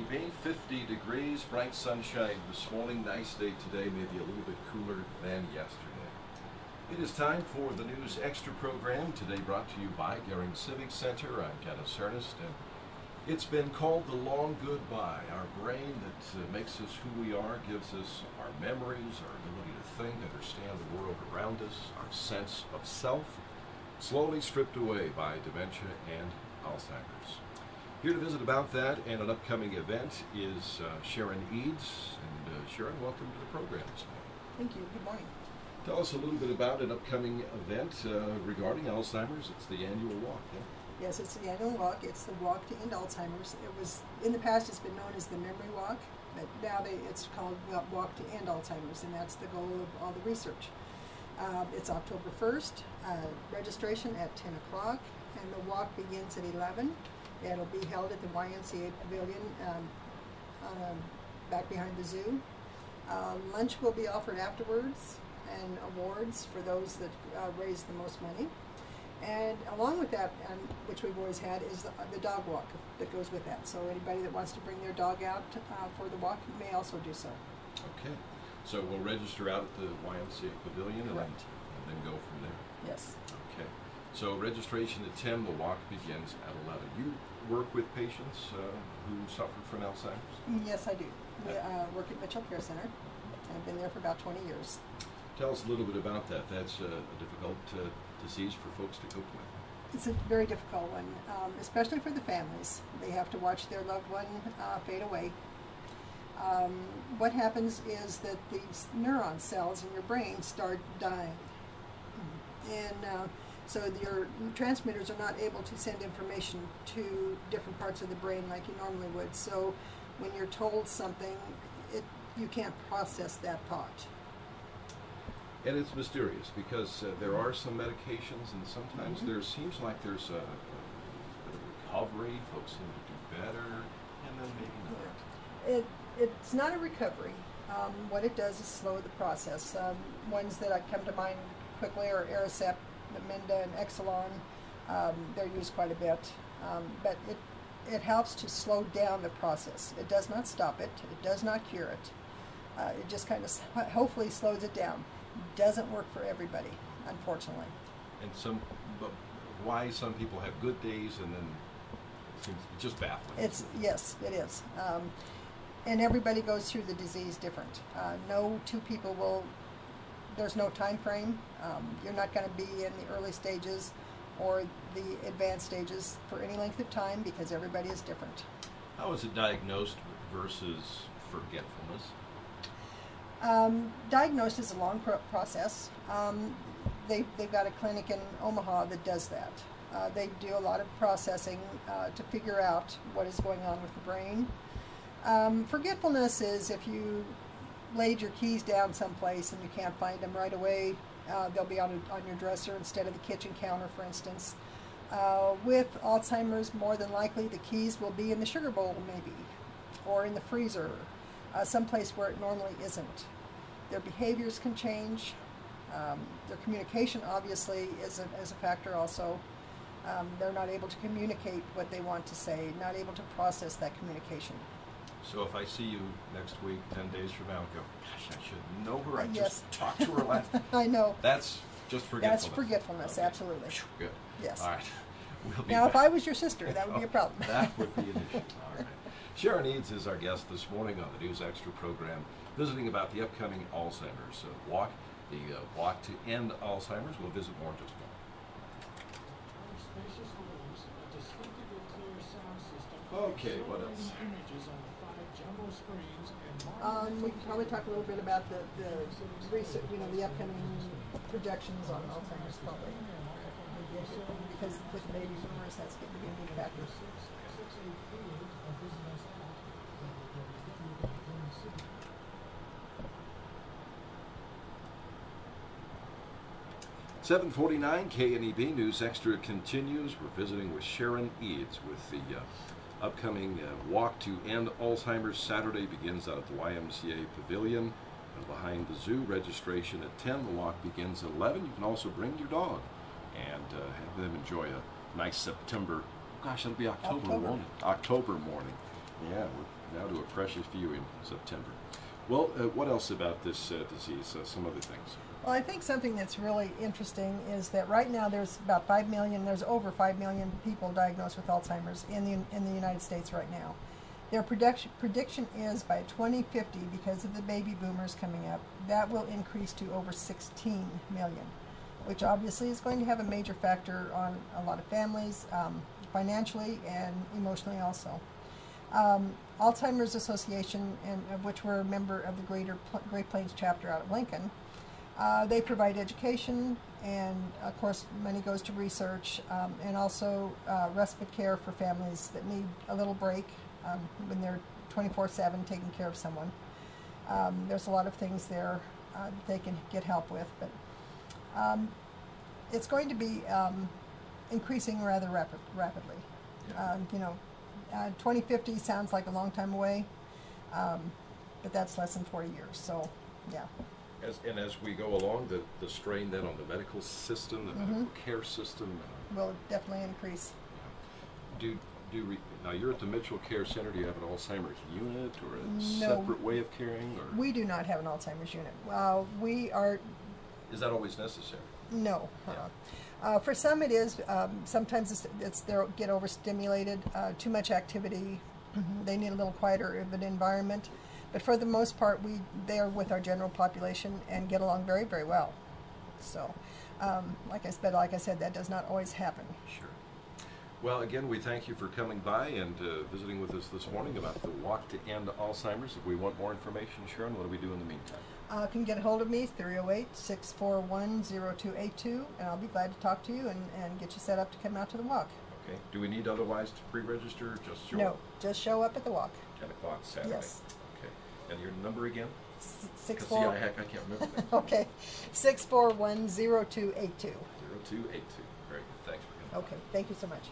KNEB, 50 degrees, bright sunshine this morning, nice day today, maybe a little bit cooler than yesterday. It is time for the News Extra program, today brought to you by Gehring Civic Center. I'm Dennis Ernest, and it's been called the long goodbye. Our brain that makes us who we are, gives us our memories, our ability to think, understand the world around us, our sense of self, slowly stripped away by dementia and Alzheimer's. Here to visit about that and an upcoming event is Sharon Eads. And Sharon, welcome to the program this morning. Thank you. Good morning. Tell us a little bit about an upcoming event regarding Alzheimer's. It's the annual walk, yeah? Yes, it's the annual walk. It's the Walk to End Alzheimer's. It was, in the past, it's been known as the Memory Walk, but now it's called Walk to End Alzheimer's, and that's the goal of all the research. It's October 1st, registration at 10 o'clock, and the walk begins at 11. It'll be held at the YMCA Pavilion back behind the zoo. Lunch will be offered afterwards, and awards for those that raise the most money. And along with that, which we've always had, is the dog walk that goes with that. So anybody that wants to bring their dog out for the walk may also do so. Okay. So we'll register out at the YMCA Pavilion and then go from there? Yes. Okay. So registration at 10, the walk begins at 11. You work with patients who suffer from Alzheimer's? Yes, I do. We work at Mitchell Care Center. I've been there for about 20 years. Tell us a little bit about that. That's a difficult disease for folks to cope with. It's a very difficult one, especially for the families. They have to watch their loved one fade away. What happens is that these neuron cells in your brain start dying. And so your transmitters are not able to send information to different parts of the brain like you normally would. So when you're told something, you can't process that thought. And it's mysterious because there are some medications, and sometimes there seems like there's a bit of recovery. Folks seem to do better, and then maybe not. It's not a recovery. What it does is slow the process. Ones that come to mind quickly are Aricept, Namenda, and Exelon. They're used quite a bit, but it helps to slow down the process. It does not stop it. It does not cure it. It just kind of hopefully slows it down. Doesn't work for everybody, unfortunately. And but why some people have good days and then it seems just baffling. Yes, it is. And everybody goes through the disease different. No two people will. There's no time frame. You're not going to be in the early stages or the advanced stages for any length of time because everybody is different. How is it diagnosed versus forgetfulness? Diagnosed is a long process. They've got a clinic in Omaha that does that. They do a lot of processing to figure out what is going on with the brain. Forgetfulness is if you laid your keys down someplace and you can't find them right away, they'll be on your dresser instead of the kitchen counter, for instance. With Alzheimer's, more than likely the keys will be in the sugar bowl maybe, or in the freezer, someplace where it normally isn't. Their behaviors can change. Their communication obviously is a factor also. They're not able to communicate what they want to say, not able to process that communication. So if I see you next week, 10 days from now, and go, gosh, I should know her. I Yes. just talked to her last time. I know. That's just forgetfulness. That's forgetfulness, Okay. Absolutely. Good. Yes. All right. We'll be Now, back. if I was your sister, that would be a problem. That would be an issue. All right. Sharon Eads is our guest this morning on the News Extra program, visiting about the upcoming Alzheimer's walk, the Walk to End Alzheimer's. We'll visit more in just a moment. Spacious rooms, a distinctively clear sound system. Okay, what else? Images on 5 jumbo screens and We can probably talk a little bit about the research, the upcoming projections on Alzheimer's probably. Because with the baby boomers, that's going to be a big factor. 7:49 KNEB News Extra continues. We're visiting with Sharon Eads with the upcoming Walk to End Alzheimer's. Saturday begins out at the YMCA Pavilion behind the zoo. Registration at 10. The walk begins at 11. You can also bring your dog and have them enjoy a nice September. Gosh, it'll be October. Won't it? October morning. Yeah, we're now to a precious few in September. Well, what else about this disease? Some other things. Well, I think something that's really interesting is that right now there's about 5 million, there's over 5 million people diagnosed with Alzheimer's in the United States right now. Their prediction is by 2050, because of the baby boomers coming up, that will increase to over 16 million, which obviously is going to have a major factor on a lot of families, financially and emotionally also. Alzheimer's Association, of which we're a member of the Great Plains chapter out of Lincoln, they provide education, and of course money goes to research, and also respite care for families that need a little break when they're 24/7 taking care of someone. There's a lot of things there they can get help with, but it's going to be increasing rather rapidly. Yeah. 2050 sounds like a long time away, but that's less than 40 years, so yeah. As we go along, the strain then on the medical system, the medical care system, Will definitely increase. now you're at the Mitchell Care Center. Do you have an Alzheimer's unit or a No. separate way of caring? Or We do not have an Alzheimer's unit. We are, is that always necessary? no. Yeah. For some it is. Sometimes they get overstimulated, too much activity. They need a little quieter of an environment. But for the most part, they are with our general population and get along very, very well. So, like I said, that does not always happen. Sure. Well, again, we thank you for coming by and visiting with us this morning about the Walk to End Alzheimer's. If we want more information, Sharon, what do we do in the meantime? Can get a hold of me, 308-641-0282, and I'll be glad to talk to you and get you set up to come out to the walk. Okay. Do we need otherwise to pre-register? Just show No, up? just show up at the walk. 10 o'clock Saturday. Yes. Okay. And your number again? 64. I can't remember that. Okay, 641-0282. 0282. Very good. Thanks for coming. Okay, thank you so much.